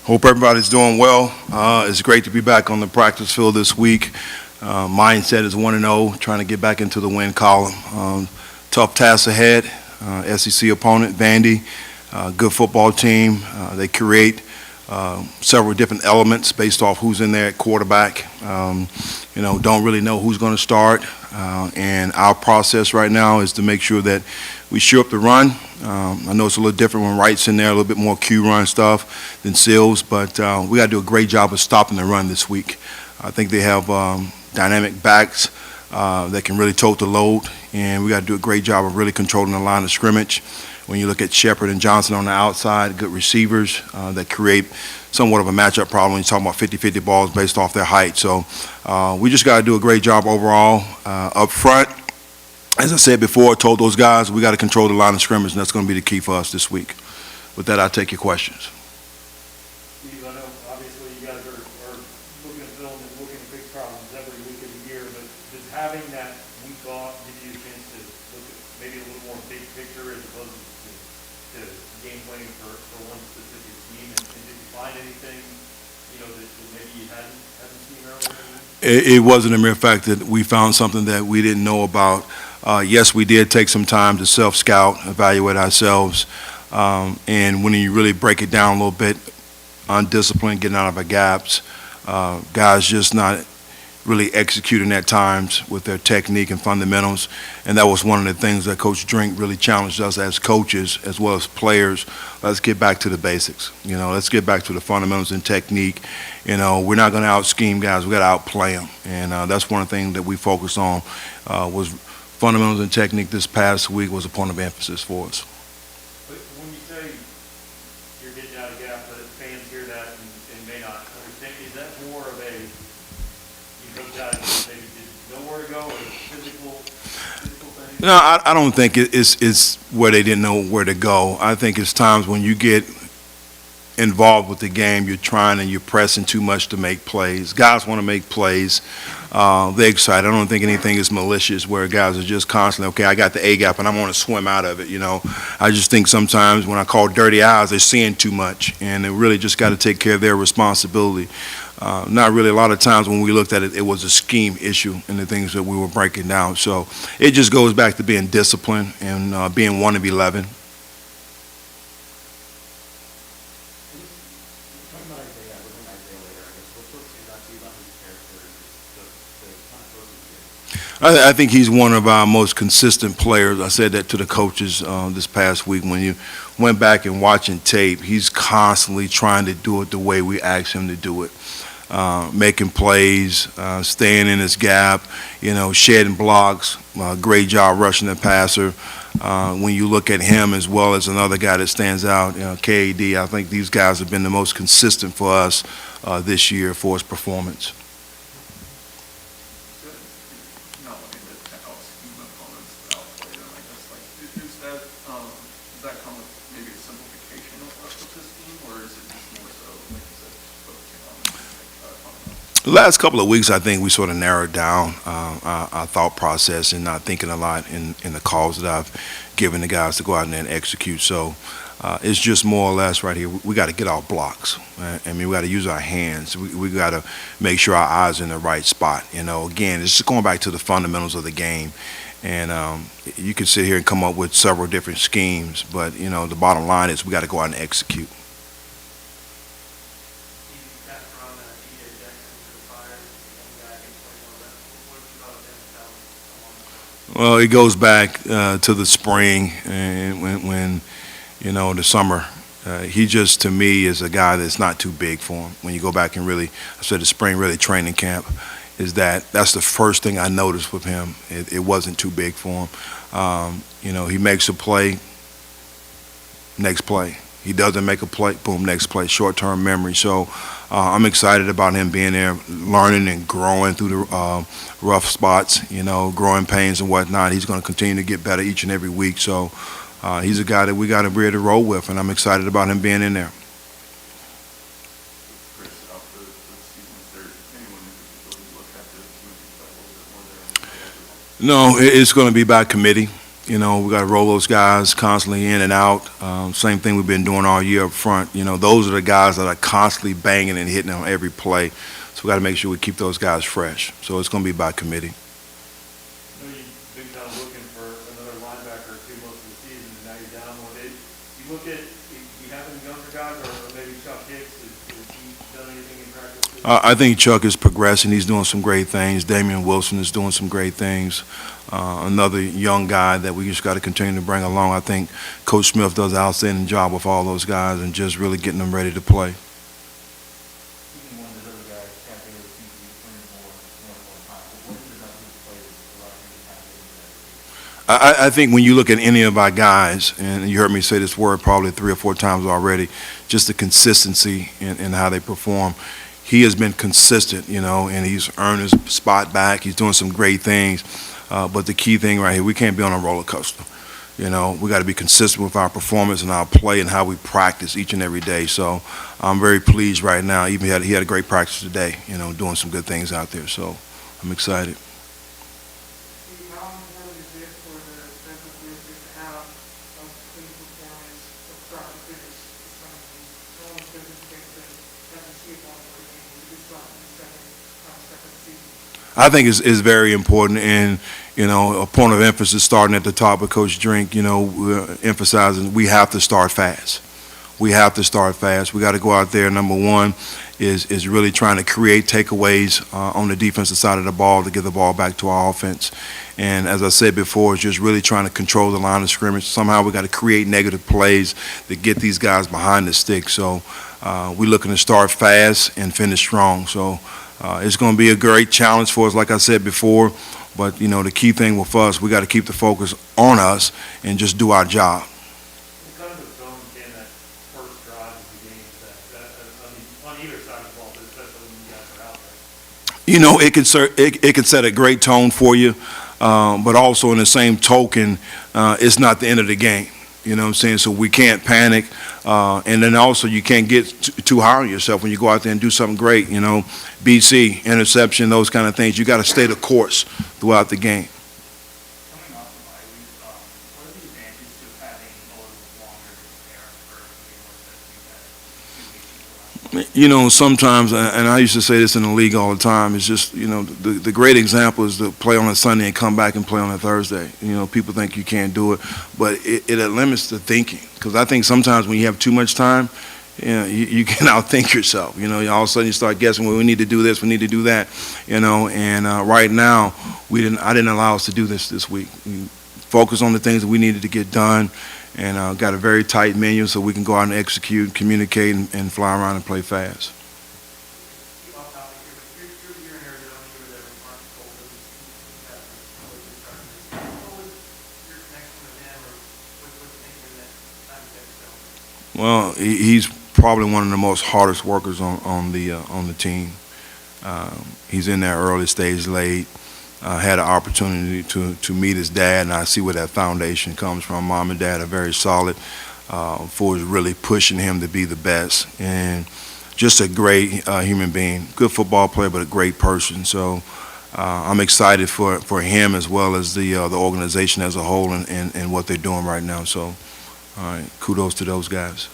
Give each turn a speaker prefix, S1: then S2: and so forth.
S1: Hope everybody's doing well. It's great to be back on the practice field this week. Mindset is 1-0, trying to get back into the win column. Tough task ahead. SEC opponent, Vandy, good football team. They create several different elements based off who's in there at quarterback. Don't really know who's going to start. And our process right now is to make sure that we show up the run. I know it's a little different when Wright's in there, a little bit more Q run stuff than Sills, but we got to do a great job of stopping the run this week. I think they have dynamic backs that can really tote the load, and we got to do a great job of really controlling the line of scrimmage. When you look at Shepard and Johnson on the outside, good receivers that create somewhat of a matchup problem when you're talking about 50-50 balls based off their height. So we just got to do a great job overall up front. As I said before, I told those guys we got to control the line of scrimmage, and that's going to be the key for us this week. With that, I'll take your questions.
S2: Steve, I know obviously you guys are looking at film and looking at big problems every week of the year, but does having that week off give you a chance to look at maybe a little more big picture as opposed to game planning for one specific team? And did you find anything, that maybe you hadn't seen earlier?
S1: It wasn't a mere fact that we found something that we didn't know about. Yes, we did take some time to self-scout, evaluate ourselves, and when you really break it down a little bit, undisciplined, getting out of our gaps, guys just not really executing at times with their technique and fundamentals, and that was one of the things that Coach Drink really challenged us as coaches as well as players. Let's get back to the basics. Let's get back to the fundamentals and technique. We're not going to out-scheme guys. We got to outplay them, and that's one of the things that we focused on was fundamentals and technique. This past week was a point of emphasis for us.
S2: But when you say you're getting out of gap, but fans hear that and may not understand, is that more of a guys maybe didn't know where to go, or physical thing?
S1: No, I don't think it's where they didn't know where to go. I think it's times when you get involved with the game, you're trying and you're pressing too much to make plays. Guys want to make plays. They're excited. I don't think anything is malicious where guys are just constantly, okay, I got the A gap and I'm going to swim out of it. I just think sometimes when I call dirty eyes, they're seeing too much, and they really just got to take care of their responsibility. Not really. A lot of times when we looked at it, it was a scheme issue and the things that we were breaking down. So it just goes back to being disciplined and being one of 11. I think he's one of our most consistent players. I said that to the coaches this past week. When you went back and watching tape, he's constantly trying to do it the way we asked him to do it. Making plays, staying in his gap, shedding blocks, great job rushing the passer. When you look at him as well as another guy that stands out, KAD, I think these guys have been the most consistent for us this year for his performance.
S3: Does that come with maybe a simplification of this team, or is it just more so, like you said, focusing on
S1: The last couple of weeks, I think we sort of narrowed down our thought process and not thinking a lot in the calls that I've given the guys to go out there and execute. So it's just more or less right here. We got to get our blocks. I mean, we got to use our hands. We got to make sure our eyes are in the right spot. Again, it's just going back to the fundamentals of the game. And you can sit here and come up with several different schemes, but the bottom line is we got to go out and execute. Well, it goes back to the spring and when the summer. He just, to me, is a guy that's not too big for him. When you go back and really, I said the spring really training camp, that's the first thing I noticed with him. It wasn't too big for him. He makes a play, next play. He doesn't make a play, boom, next play, short-term memory. So I'm excited about him being there, learning and growing through the rough spots, growing pains and whatnot. He's going to continue to get better each and every week. So he's a guy that we got to be able to roll with, and I'm excited about him being in there. No, it's going to be by committee. You know, we got to roll those guys constantly in and out. Same thing we've been doing all year up front. You know, those are the guys that are constantly banging and hitting on every play. So we got to make sure we keep those guys fresh. So it's going to be by committee.
S2: I know you've been kind of looking for another linebacker or two most of the season, and now you're down one. You look at, you have any younger guys, or maybe Chuck Hicks, has he done anything in practice?
S1: I think Chuck is progressing. He's doing some great things. Damian Wilson is doing some great things. Another young guy that we just got to continue to bring along. I think Coach Smith does an outstanding job with all those guys and just really getting them ready to play.
S4: Even one of those other guys can't be able to see you playing more time. But what is it about his play that's allowing you to kind of get into that?
S1: I think when you look at any of our guys, and you heard me say this word probably 3 or 4 times already, just the consistency in how they perform. He has been consistent, you know, and he's earned his spot back. He's doing some great things. But the key thing right here, we can't be on a roller coaster. You know, we got to be consistent with our performance and our play and how we practice each and every day. So I'm very pleased right now. Even he had a great practice today, you know, doing some good things out there. So I'm excited.
S5: Steve, how important is it for the defensive group to have a clean performance from start to finish? Some of the business things that doesn't see it on the game. We just saw it in the second season.
S1: I think it's very important, and you know, a point of emphasis starting at the top with Coach Drink. You know, we're emphasizing we have to start fast. We have to start fast. We got to go out there. Number one is really trying to create takeaways on the defensive side of the ball to get the ball back to our offense. And as I said before, it's just really trying to control the line of scrimmage. Somehow we got to create negative plays to get these guys behind the stick. So we're looking to start fast and finish strong. So it's going to be a great challenge for us, like I said before. But, you know, the key thing with us, we got to keep the focus on us and just do our job.
S2: What kind of a zone can that first drive of the game set? I mean, on either side of the ball, but especially when you guys are out there.
S1: You know, it can set a great tone for you, but also in the same token, it's not the end of the game. You know what I'm saying? So we can't panic, and then also you can't get too hard on yourself when you go out there and do something great. You know, BC, interception, those kind of things. You got to stay the course throughout the game.
S4: Coming off the bye week, what are the advantages of having a little longer to prepare for a game like that?
S1: You know, sometimes, and I used to say this in the league all the time, it's just, you know, the great example is to play on a Sunday and come back and play on a Thursday. You know, people think you can't do it, but it limits the thinking. Because I think sometimes when you have too much time, you know, you can outthink yourself. You know, all of a sudden you start guessing, well, we need to do this, we need to do that. You know, and right now, I didn't allow us to do this week. We focus on the things that we needed to get done, and got a very tight menu so we can go out and execute, communicate, and fly around and play fast.
S5: Keep off topic here, but you're in Arizona, you were there when Mark told us that what was your connection with him, or what's the thinking of that time that
S1: Well, he's probably one of the most hardest workers on the team. He's in there early stage, late. Had an opportunity to meet his dad, and I see where that foundation comes from. Mom and dad are very solid for really pushing him to be the best, and just a great human being. Good football player, but a great person. So I'm excited for him as well as the organization as a whole and what they're doing right now. So, all right, kudos to those guys.